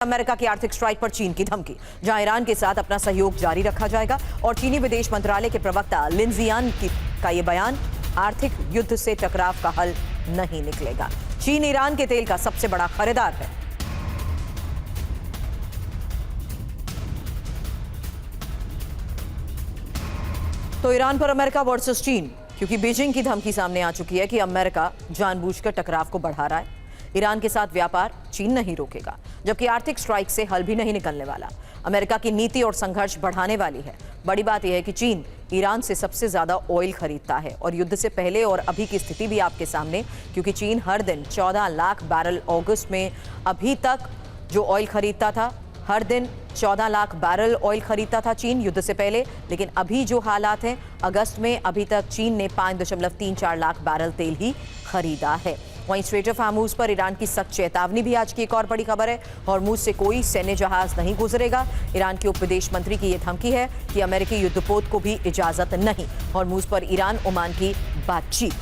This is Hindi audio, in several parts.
अमेरिका की आर्थिक स्ट्राइक पर चीन की धमकी, जहां ईरान के साथ अपना सहयोग जारी रखा जाएगा। और चीनी विदेश मंत्रालय के प्रवक्ता लिन जियान का यह बयान, आर्थिक युद्ध से टकराव का हल नहीं निकलेगा। चीन ईरान के तेल का सबसे बड़ा खरीदार है। तो ईरान पर अमेरिका वर्सेस चीन, क्योंकि बीजिंग की धमकी सामने आ चुकी है कि अमेरिका जानबूझकर टकराव को बढ़ा रहा है। ईरान के साथ व्यापार चीन नहीं रोकेगा, जबकि आर्थिक स्ट्राइक से हल भी नहीं निकलने वाला। अमेरिका की नीति और संघर्ष बढ़ाने वाली है। बड़ी बात यह है कि चीन ईरान से सबसे ज्यादा ऑयल खरीदता है और युद्ध से पहले और अभी की स्थिति भी आपके सामने, क्योंकि चीन हर दिन 14 लाख बैरल अगस्त में अभी तक जो ऑयल खरीदता था, हर दिन 14 लाख बैरल ऑयल खरीदता था चीन युद्ध से पहले। लेकिन अभी जो हालात हैं, अगस्त में अभी तक चीन ने 5.34 लाख बैरल तेल ही खरीदा है। वहीं स्ट्रेट ऑफ हार्मुज पर ईरान की सख्त चेतावनी भी आज की एक और बड़ी खबर है। हार्मुज से कोई सैन्य जहाज नहीं गुजरेगा। ईरान के उप विदेश मंत्री की यह धमकी है कि अमेरिकी युद्धपोत को भी इजाजत नहीं। हार्मुज पर ईरान ओमान की बातचीत।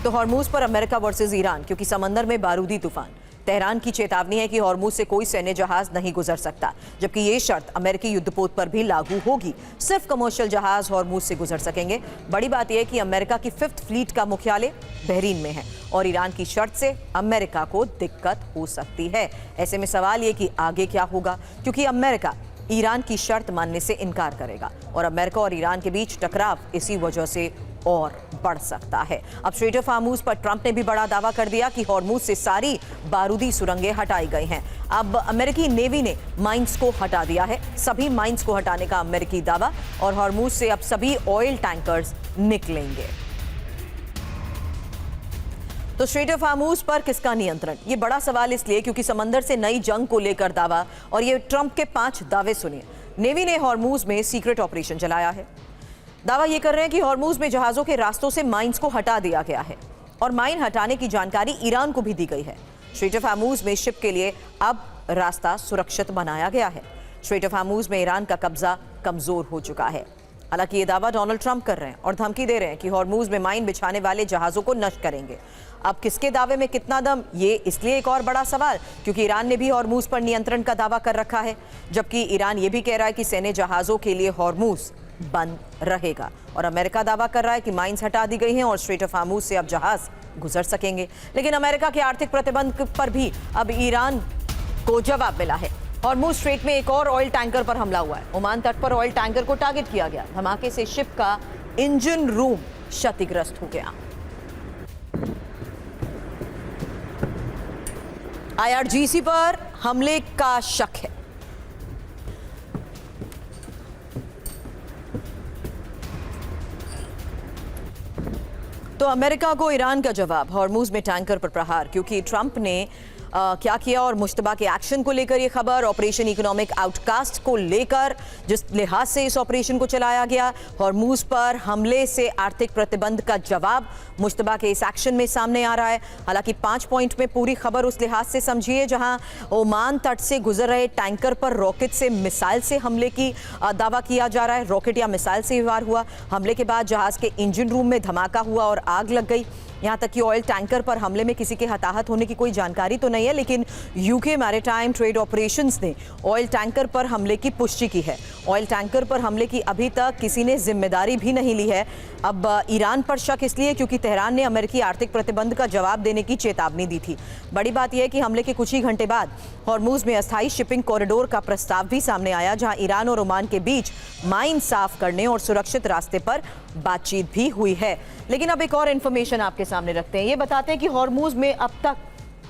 तो हार्मुज पर अमेरिका वर्सेस ईरान, क्योंकि समंदर में बारूदी तूफान। तेहरान की चेतावनी है कि हार्मुज से कोई सैन्य जहाज नहीं गुजर सकता, जबकि ये शर्त अमेरिकी युद्धपोत पर भी लागू होगी। सिर्फ कमर्शियल जहाज हार्मुज से गुजर सकेंगे। बड़ी बात यह है कि अमेरिका की 5th फ्लीट का मुख्यालय बहरीन में है और ईरान की शर्त से अमेरिका को दिक्कत हो सकती है। ऐसे में सवाल ये कि आगे क्या होगा, क्योंकि अमेरिका ईरान की शर्त मानने से इनकार करेगा और अमेरिका और ईरान के बीच टकराव इसी वजह से और बढ़ सकता है। अब स्ट्रेट ऑफ हार्मुज पर ट्रंप ने भी बड़ा दावा कर दिया कि हार्मुज से सारी बारूदी सुरंगें हटाई गई हैं। अब अमेरिकी नेवी ने माइंस को हटा दिया है। सभी माइंस को हटाने का अमेरिकी दावा, और हार्मुज से अब सभी ऑयल टैंकर्स निकलेंगे। तो स्ट्रेट ऑफ हार्मुज पर किसका नियंत्रण, ये बड़ा सवाल इसलिए क्योंकि समंदर से नई जंग को लेकर दावा, और ये ट्रंप के 5 दावे सुनिए। नेवी ने हार्मुज में सीक्रेट ऑपरेशन चलाया है। दावा यह कर रहे हैं कि हार्मुज में जहाजों के रास्तों से माइंस को हटा दिया गया है और माइन हटाने की जानकारी ईरान को भी दी गई है। स्ट्रेट ऑफ हार्मुज में शिप के लिए अब रास्ता सुरक्षित बनाया गया है। स्ट्रेट ऑफ हार्मुज में ईरान का कब्जा कमजोर हो चुका है। हालांकि ये दावा डोनाल्ड ट्रंप कर रहे हैं और धमकी दे रहे हैं कि हार्मुज में माइन बिछाने वाले जहाजों को नष्ट करेंगे। अब किसके दावे में कितना दम, ये इसलिए एक और बड़ा सवाल क्योंकि ईरान ने भी हार्मुज पर नियंत्रण का दावा कर रखा है, जबकि ईरान ये भी कह रहा है कि सैन्य जहाजों के लिए हार्मुज बंद रहेगा। और अमेरिका दावा कर रहा है कि माइंस हटा दी गई हैं और स्ट्रेट ऑफ हार्मुज से अब जहाज गुजर सकेंगे। लेकिन अमेरिका के आर्थिक प्रतिबंध पर भी अब ईरान को जवाब मिला है। हार्मुज स्ट्रेट में एक और ऑयल टैंकर पर हमला हुआ है। ओमान तट पर ऑयल टैंकर को टारगेट किया गया। धमाके से शिप का इंजन रूम क्षतिग्रस्त हो गया। IRGC पर हमले का शक है। तो अमेरिका को ईरान का जवाब, हार्मुज में टैंकर पर प्रहार, क्योंकि ट्रंप ने क्या किया और मुश्तबा के एक्शन को लेकर यह खबर, ऑपरेशन इकोनॉमिक आउटकास्ट को लेकर जिस लिहाज से इस ऑपरेशन को चलाया गया, हार्मुज पर हमले से आर्थिक प्रतिबंध का जवाब मुश्तबा के इस एक्शन में सामने आ रहा है। हालांकि 5 पॉइंट में पूरी खबर उस लिहाज से समझिए जहां ओमान तट से गुजर रहे टैंकर पर रॉकेट से मिसाइल से हमले की दावा किया जा रहा है। रॉकेट या मिसाइल से वार हुआ। हमले के बाद जहाज के इंजन रूम में धमाका हुआ और आग लग गई। यहां तक कि ऑयल टैंकर पर हमले में किसी के हताहत होने की कोई जानकारी तो नहीं है, लेकिन यूके मैरिटाइम ट्रेड ऑपरेशंस ने ऑयल टैंकर पर हमले की पुष्टि की है। ऑयल टैंकर पर हमले की अभी तक किसी ने जिम्मेदारी भी नहीं ली है। अब ईरान पर शक इसलिए क्योंकि तेहरान ने अमेरिकी आर्थिक प्रतिबंध का जवाब देने की चेतावनी दी थी। बड़ी बात यह है कि हमले के कुछ ही घंटे बाद हार्मुज में अस्थायी शिपिंग कॉरिडोर का प्रस्ताव भी सामने आया, जहां ईरान और ओमान के बीच माइन साफ करने और सुरक्षित रास्ते पर बातचीत भी हुई है। लेकिन अब एक और इंफॉर्मेशन आपके सामने रखते हैं। ये बताते हैं कि हार्मुज में अब तक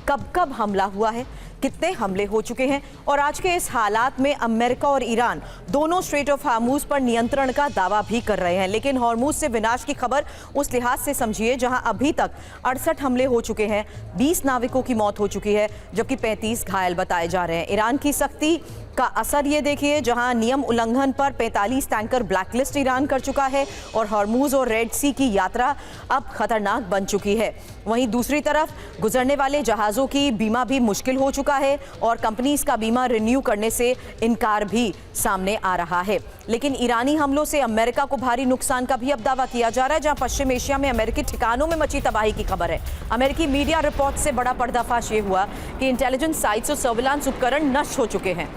कब कब हमला हुआ है, कितने हमले हो चुके हैं, और आज के इस हालात में अमेरिका और ईरान दोनों स्ट्रेट ऑफ हार्मुज पर नियंत्रण का दावा भी कर रहे हैं। लेकिन हार्मुज से विनाश की खबर उस लिहाज से समझिए जहां अभी तक 68 हमले हो चुके हैं, 20 नाविकों की मौत हो चुकी है, जबकि 35 घायल बताए जा रहे हैं। ईरान की सख्ती का असर ये देखिए, जहां नियम उल्लंघन पर 45 टैंकर ब्लैकलिस्ट ईरान कर चुका है और हॉर्मूज और रेड सी की यात्रा अब खतरनाक बन चुकी है। वहीं दूसरी तरफ गुजरने वाले जहाज़ों की बीमा भी मुश्किल हो चुका है और कंपनीज का बीमा रिन्यू करने से इनकार भी सामने आ रहा है। लेकिन ईरानी हमलों से अमेरिका को भारी नुकसान का भी अब दावा किया जा रहा है, जहां पश्चिम एशिया में अमेरिकी ठिकानों में मची तबाही की खबर है। अमेरिकी मीडिया रिपोर्ट से बड़ा पर्दाफाश ये हुआ कि इंटेलिजेंस साइट्स और सर्विलांस उपकरण नष्ट हो चुके हैं।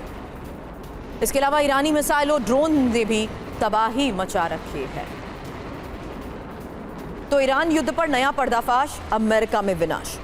इसके अलावा ईरानी मिसाइल और ड्रोन ने भी तबाही मचा रखी है। तो ईरान युद्ध पर नया पर्दाफाश, अमेरिका में विनाश,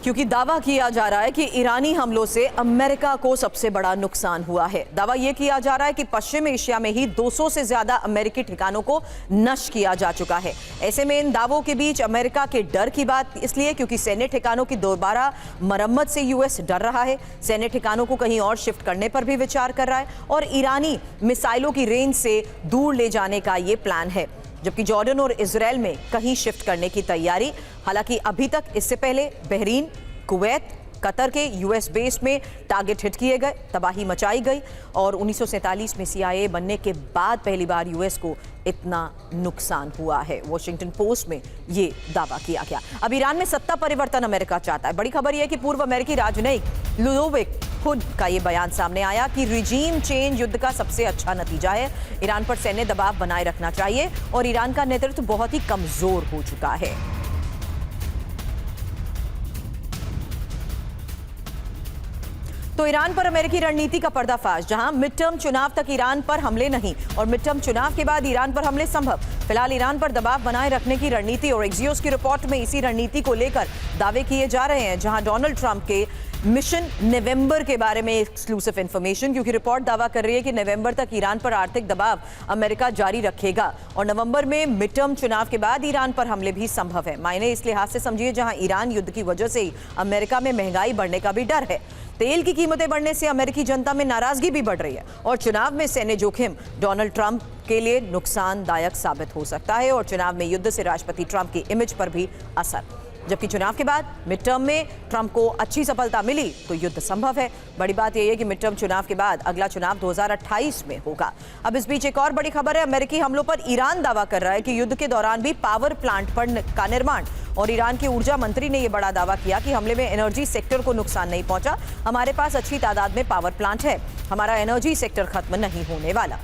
क्योंकि दावा किया जा रहा है कि ईरानी हमलों से अमेरिका को सबसे बड़ा नुकसान हुआ है। दावा यह किया जा रहा है कि पश्चिम एशिया में ही 200 से ज्यादा अमेरिकी ठिकानों को नष्ट किया जा चुका है। ऐसे में इन दावों के बीच अमेरिका के डर की बात इसलिए क्योंकि सैन्य ठिकानों की दोबारा मरम्मत से यूएस डर रहा है। सैन्य ठिकानों को कहीं और शिफ्ट करने पर भी विचार कर रहा है और ईरानी मिसाइलों की रेंज से दूर ले जाने का ये प्लान है, जबकि जॉर्डन और इजराइल में कहीं शिफ्ट करने की तैयारी। हालांकि अभी तक इससे पहले बहरीन, कुवैत, कतर के यूएस बेस में टारगेट हिट किए गए, तबाही मचाई गई और 1947 में CIA बनने के बाद पहली बार यूएस को इतना नुकसान हुआ है। वॉशिंगटन पोस्ट में ये दावा किया गया। अब ईरान में सत्ता परिवर्तन अमेरिका चाहता है। बड़ी खबर यह है कि पूर्व अमेरिकी राजनयिक लुडोविक हुड का ये बयान सामने आया कि रिजीम चेंज युद्ध का सबसे अच्छा नतीजा है। ईरान पर सैन्य दबाव बनाए रखना चाहिए और ईरान का नेतृत्व बहुत ही कमजोर हो चुका है। तो ईरान पर अमेरिकी रणनीति का पर्दाफाश, जहां मिड टर्म चुनाव तक ईरान पर हमले नहीं और मिड टर्म चुनाव के बाद ईरान पर हमले संभव। फिलहाल ईरान पर दबाव बनाए रखने की रणनीति और एक्सियोस की रिपोर्ट में इसी रणनीति को लेकर दावे किए जा रहे हैं, जहां डोनाल्ड ट्रंप के मिशन नवंबर के बारे में एक्सक्लूसिव इंफॉर्मेशन, क्योंकि रिपोर्ट दावा कर रही है कि नवंबर तक ईरान पर आर्थिक दबाव अमेरिका जारी रखेगा और नवंबर में मिड टर्म चुनाव के बाद ईरान पर हमले भी संभव है। मायने इस लिहाज से समझिए जहां ईरान युद्ध की वजह से ही अमेरिका में महंगाई बढ़ने का भी डर है। तेल की कीमतें बढ़ने से अमेरिकी जनता में नाराजगी भी बढ़ रही है और चुनाव में सैन्य जोखिम डोनाल्ड ट्रंप के लिए नुकसानदायक साबित हो सकता है और चुनाव में युद्ध से राष्ट्रपति ट्रंप की इमेज पर भी असर। जबकि चुनाव के बाद मिड टर्म में ट्रंप को अच्छी सफलता मिली तो युद्ध संभव है। बड़ी बात यह है कि मिड टर्म चुनाव के बाद अगला चुनाव 2028 में होगा। अब इस बीच एक और बड़ी खबर है, अमेरिकी हमलों पर ईरान दावा कर रहा है कि युद्ध के दौरान भी पावर प्लांट का निर्माण, और ईरान के ऊर्जा मंत्री ने यह बड़ा दावा किया कि हमले में एनर्जी सेक्टर को नुकसान नहीं पहुंचा। हमारे पास अच्छी तादाद में पावर प्लांट है, हमारा एनर्जी सेक्टर खत्म नहीं होने वाला।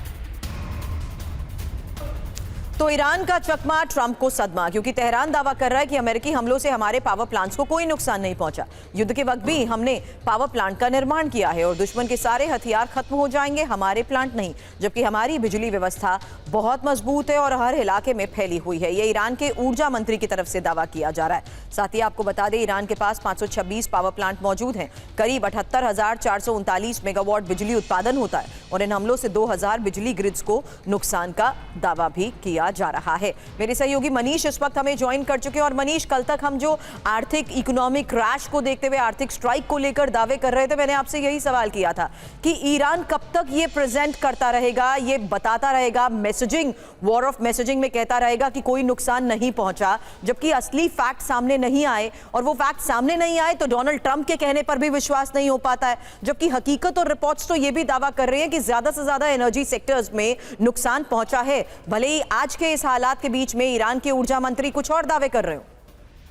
तो ईरान का चकमा, ट्रंप को सदमा, क्योंकि तेहरान दावा कर रहा है कि अमेरिकी हमलों से हमारे पावर प्लांट्स को कोई नुकसान नहीं पहुंचा। युद्ध के वक्त भी हमने पावर प्लांट का निर्माण किया है और दुश्मन के सारे हथियार खत्म हो जाएंगे, हमारे प्लांट नहीं। जबकि हमारी बिजली व्यवस्था बहुत मजबूत है और हर इलाके में फैली हुई है। ये ईरान के ऊर्जा मंत्री की तरफ से दावा किया जा रहा है। साथ ही आपको बता दें, ईरान के पास 526 पावर प्लांट मौजूद हैं। करीब 78,439 मेगावाट बिजली उत्पादन होता है और इन हमलों से 2000 बिजली ग्रिड्स को नुकसान का दावा भी किया जा रहा है। मेरे सहयोगी मनीष इस वक्त हमें ज्वाइन कर चुके हैं। और मनीष, कल तक हम जो आर्थिक इकोनॉमिक क्रैश को देखते हुए आर्थिक स्ट्राइक को लेकर दावे कर रहे थे, मैंने आपसे यही सवाल किया था कि ईरान कब तक ये प्रेजेंट करता रहेगा, ये बताता रहेगा, मैसेजिंग, वॉर ऑफ मैसेजिंग में कहता रहेगा कि कोई नुकसान नहीं पहुंचा, जबकि असली फैक्ट सामने नहीं आए। और वो फैक्ट सामने नहीं आए तो डोनाल्ड ट्रंप के कहने पर भी विश्वास नहीं हो पाता है, जबकि हकीकत और रिपोर्ट्स तो ये भी दावा कर रही है कि ज्यादा से ज्यादा एनर्जी सेक्टर्स में नुकसान पहुंचा है। भले ही आज के इस हालात के बीच में ईरान के ऊर्जा मंत्री कुछ और दावे कर रहे हो।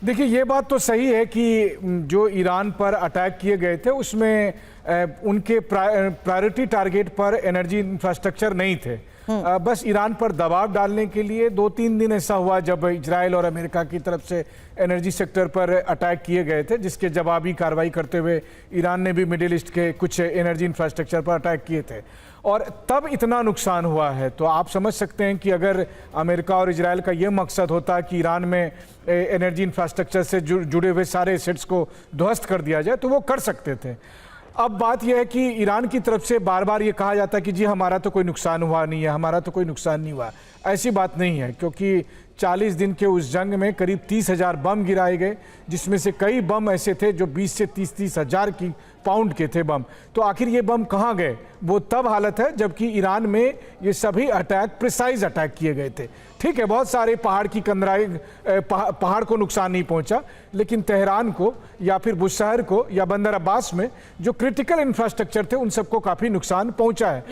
देखिए, ये बात तो सही है कि जो ईरान पर अटैक किए गए थे उसमें उनके प्रायोरिटी टारगेट पर एनर्जी इंफ्रास्ट्रक्चर नहीं थे। बस ईरान पर दबाव डालने के लिए 2-3 दिन ऐसा हुआ जब इजराइल और अमेरिका की तरफ से एनर्जी सेक्टर पर अटैक किए गए थे, जिसके जवाबी कार्रवाई करते हुए ईरान ने भी मिडिल ईस्ट के कुछ एनर्जी इंफ्रास्ट्रक्चर पर अटैक किए थे और तब इतना नुकसान हुआ है। तो आप समझ सकते हैं कि अगर अमेरिका और इजराइल का ये मकसद होता कि ईरान में एनर्जी इंफ्रास्ट्रक्चर से जुड़े हुए सारे एसेट्स को ध्वस्त कर दिया जाए तो वो कर सकते थे। अब बात यह है कि ईरान की तरफ से बार बार ये कहा जाता है कि जी हमारा तो कोई नुकसान हुआ नहीं है, हमारा तो कोई नुकसान नहीं हुआ। ऐसी बात नहीं है, क्योंकि 40 दिन के उस जंग में करीब 30,000 बम गिराए गए, जिसमें से कई बम ऐसे थे जो 20 से 30 हज़ार की पाउंड के थे बम। तो आखिर ये बम कहाँ गए? वो तब हालत है जबकि ईरान में ये सभी अटैक प्रिसाइज अटैक किए गए थे। ठीक है, बहुत सारे पहाड़ की कंदराई पहाड़ को नुकसान नहीं पहुंचा, लेकिन तेहरान को या फिर बुशहर को या बंदर अब्बास में जो क्रिटिकल इंफ्रास्ट्रक्चर थे उन सबको काफ़ी नुकसान पहुंचा है।